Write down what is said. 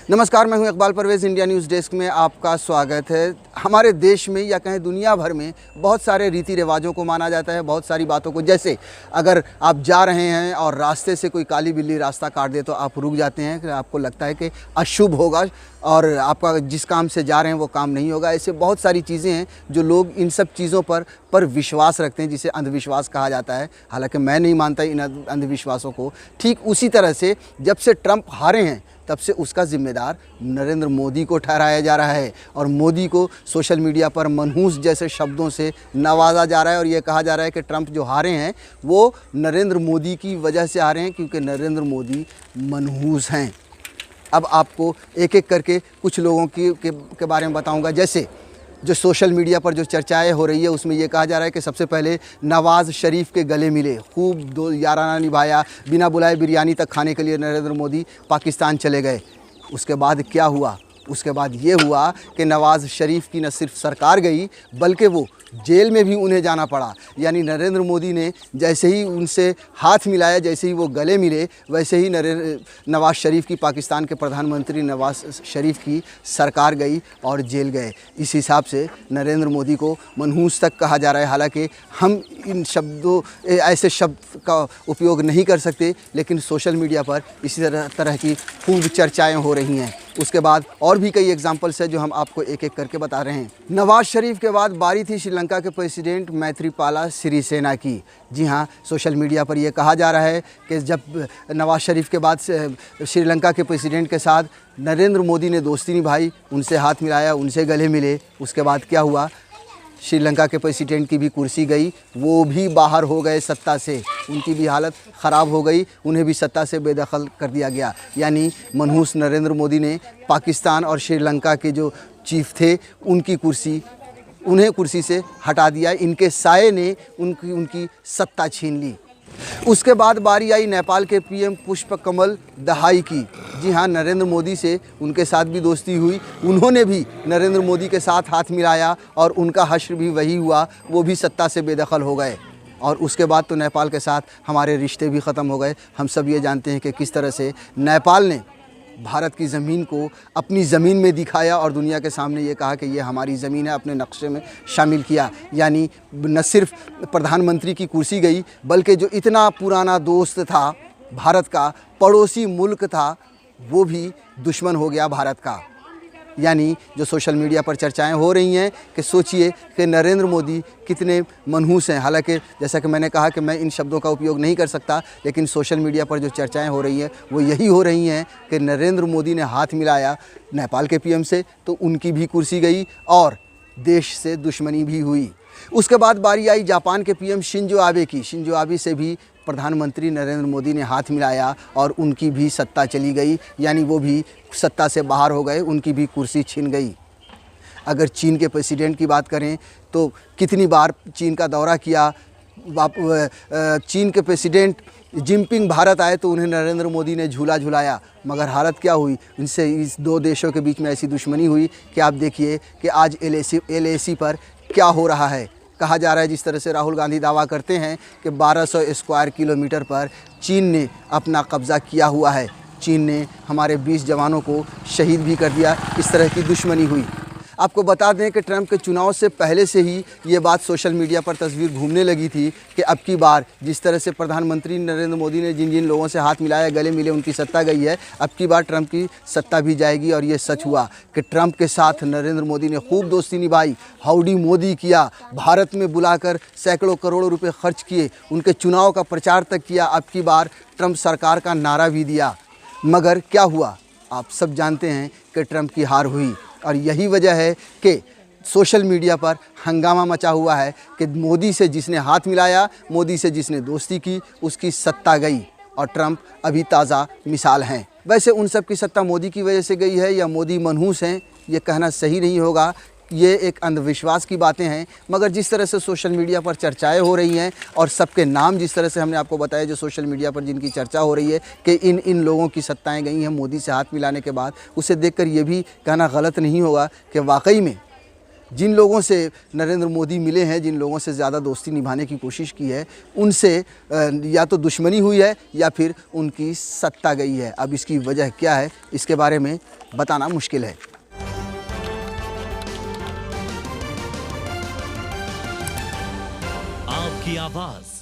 नमस्कार, मैं हूं Iqbal Parvez. India news desk में आपका स्वागत है। हमारे देश में या कहें दुनिया भर में बहुत सारे रीति रिवाजों को माना जाता है, बहुत सारी बातों को। जैसे अगर आप जा रहे हैं और रास्ते से कोई काली बिल्ली रास्ता काट दे तो आप रुक जाते हैं कि आपको लगता है कि अशुभ होगा और आपका जिस काम से जा रहे हैं वो काम नहीं होगा। ऐसे बहुत सारी चीज़ें हैं जो लोग इन सब चीज़ों पर विश्वास रखते हैं, जिसे अंधविश्वास कहा जाता है। हालांकि मैं नहीं मानता इन अंधविश्वासों को। ठीक उसी तरह से जब से ट्रंप हारे हैं तब से उसका ज़िम्मेदार नरेंद्र मोदी को ठहराया जा रहा है और मोदी को सोशल मीडिया पर मनहूस जैसे शब्दों से नवाजा जा रहा है। और ये कहा जा रहा है कि ट्रंप जो हारे हैं वो नरेंद्र मोदी की वजह से हारे हैं, क्योंकि नरेंद्र मोदी मनहूस हैं। अब आपको एक एक करके कुछ लोगों के बारे में बताऊंगा। जैसे जो सोशल मीडिया पर जो चर्चाएं हो रही है उसमें ये कहा जा रहा है कि सबसे पहले नवाज़ शरीफ के गले मिले, खूब दो याराना निभाया, बिना बुलाए बिरयानी तक खाने के लिए नरेंद्र मोदी पाकिस्तान चले गए। उसके बाद क्या हुआ? उसके बाद ये हुआ कि नवाज़ शरीफ की न सिर्फ सरकार गई बल्कि वो जेल में भी उन्हें जाना पड़ा। यानी नरेंद्र मोदी ने जैसे ही उनसे हाथ मिलाया, जैसे ही वो गले मिले, वैसे ही नवाज़ शरीफ की, पाकिस्तान के प्रधानमंत्री नवाज़ शरीफ की सरकार गई और जेल गए। इस हिसाब से नरेंद्र मोदी को मनहूस तक कहा जा रहा है। हालांकि हम इन शब्दों ऐसे शब्द का उपयोग नहीं कर सकते, लेकिन सोशल मीडिया पर इसी तरह की खूब चर्चाएँ हो रही हैं। उसके बाद और भी कई एग्जाम्पल्स हैं जो हम आपको एक एक करके बता रहे हैं। नवाज़ शरीफ के बाद बारी थी श्रीलंका के प्रेसिडेंट मैत्रीपाला सिरिसेना की। जी हाँ, सोशल मीडिया पर यह कहा जा रहा है कि जब नवाज़ शरीफ के बाद श्रीलंका के प्रेसिडेंट के साथ नरेंद्र मोदी ने दोस्ती निभाई, उनसे हाथ मिलाया, उनसे गले मिले, उसके बाद क्या हुआ? श्रीलंका के प्रेसिडेंट की भी कुर्सी गई, वो भी बाहर हो गए सत्ता से, उनकी भी हालत ख़राब हो गई, उन्हें भी सत्ता से बेदखल कर दिया गया। यानी मनहूस नरेंद्र मोदी ने पाकिस्तान और श्रीलंका के जो चीफ थे उन्हें कुर्सी से हटा दिया। इनके साये ने उनकी सत्ता छीन ली। उसके बाद बारी आई नेपाल के पीएम पुष्पकमल दहाई की। जी हाँ, नरेंद्र मोदी से उनके साथ भी दोस्ती हुई, उन्होंने भी नरेंद्र मोदी के साथ हाथ मिलाया और उनका हश्र भी वही हुआ, वो भी सत्ता से बेदखल हो गए। और उसके बाद तो नेपाल के साथ हमारे रिश्ते भी ख़त्म हो गए। हम सब ये जानते हैं कि किस तरह से नेपाल ने भारत की ज़मीन को अपनी ज़मीन में दिखाया और दुनिया के सामने ये कहा कि ये हमारी ज़मीन है, अपने नक्शे में शामिल किया। यानी न सिर्फ प्रधानमंत्री की कुर्सी गई बल्कि जो इतना पुराना दोस्त था भारत का, पड़ोसी मुल्क था, वो भी दुश्मन हो गया भारत का। यानी जो सोशल मीडिया पर चर्चाएं हो रही हैं कि सोचिए कि नरेंद्र मोदी कितने मनहूस हैं। हालांकि जैसा कि मैंने कहा कि मैं इन शब्दों का उपयोग नहीं कर सकता, लेकिन सोशल मीडिया पर जो चर्चाएं हो रही हैं वो यही हो रही हैं कि नरेंद्र मोदी ने हाथ मिलाया नेपाल के पीएम से तो उनकी भी कुर्सी गई और देश से दुश्मनी भी हुई। उसके बाद बारी आई जापान के पीएम शिंजो आबे की। शिंजो आबे से भी प्रधानमंत्री नरेंद्र मोदी ने हाथ मिलाया और उनकी भी सत्ता चली गई, यानी वो भी सत्ता से बाहर हो गए, उनकी भी कुर्सी छिन गई। अगर चीन के प्रेसिडेंट की बात करें तो कितनी बार चीन का दौरा किया। चीन के प्रेसिडेंट जिनपिंग भारत आए तो उन्हें नरेंद्र मोदी ने झूला झुलाया, मगर हालत क्या हुई? इनसे इस दो देशों के बीच में ऐसी दुश्मनी हुई कि आप देखिए कि आज LAC पर क्या हो रहा है। कहा जा रहा है, जिस तरह से राहुल गांधी दावा करते हैं कि 1200 स्क्वायर किलोमीटर पर चीन ने अपना कब्ज़ा किया हुआ है, चीन ने हमारे 20 जवानों को शहीद भी कर दिया। इस तरह की दुश्मनी हुई। आपको बता दें कि ट्रंप के चुनाव से पहले से ही ये बात सोशल मीडिया पर तस्वीर घूमने लगी थी कि अब की बार जिस तरह से प्रधानमंत्री नरेंद्र मोदी ने जिन जिन लोगों से हाथ मिलाया, गले मिले, उनकी सत्ता गई है, अब की बार ट्रंप की सत्ता भी जाएगी। और ये सच हुआ कि ट्रंप के साथ नरेंद्र मोदी ने खूब दोस्ती निभाई, हाउडी मोदी किया, भारत में बुलाकर सैकड़ों करोड़ों रुपये खर्च किए, उनके चुनाव का प्रचार तक किया। अब की बार ट्रंप सरकार का नारा भी दिया, मगर क्या हुआ? आप सब जानते हैं कि ट्रंप की हार हुई। और यही वजह है कि सोशल मीडिया पर हंगामा मचा हुआ है कि मोदी से जिसने हाथ मिलाया, मोदी से जिसने दोस्ती की, उसकी सत्ता गई और ट्रंप अभी ताज़ा मिसाल हैं। वैसे उन सब की सत्ता मोदी की वजह से गई है या मोदी मनहूस हैं, ये कहना सही नहीं होगा। ये एक अंधविश्वास की बातें हैं, मगर जिस तरह से सोशल मीडिया पर चर्चाएं हो रही हैं और सबके नाम जिस तरह से हमने आपको बताया, जो सोशल मीडिया पर जिनकी चर्चा हो रही है कि इन लोगों की सत्ताएं गई हैं मोदी से हाथ मिलाने के बाद, उसे देखकर ये भी कहना गलत नहीं होगा कि वाकई में जिन लोगों से नरेंद्र मोदी मिले हैं, जिन लोगों से ज़्यादा दोस्ती निभाने की कोशिश की है, उनसे या तो दुश्मनी हुई है या फिर उनकी सत्ता गई है। अब इसकी वजह क्या है, इसके बारे में बताना मुश्किल है। आपकी आवाज़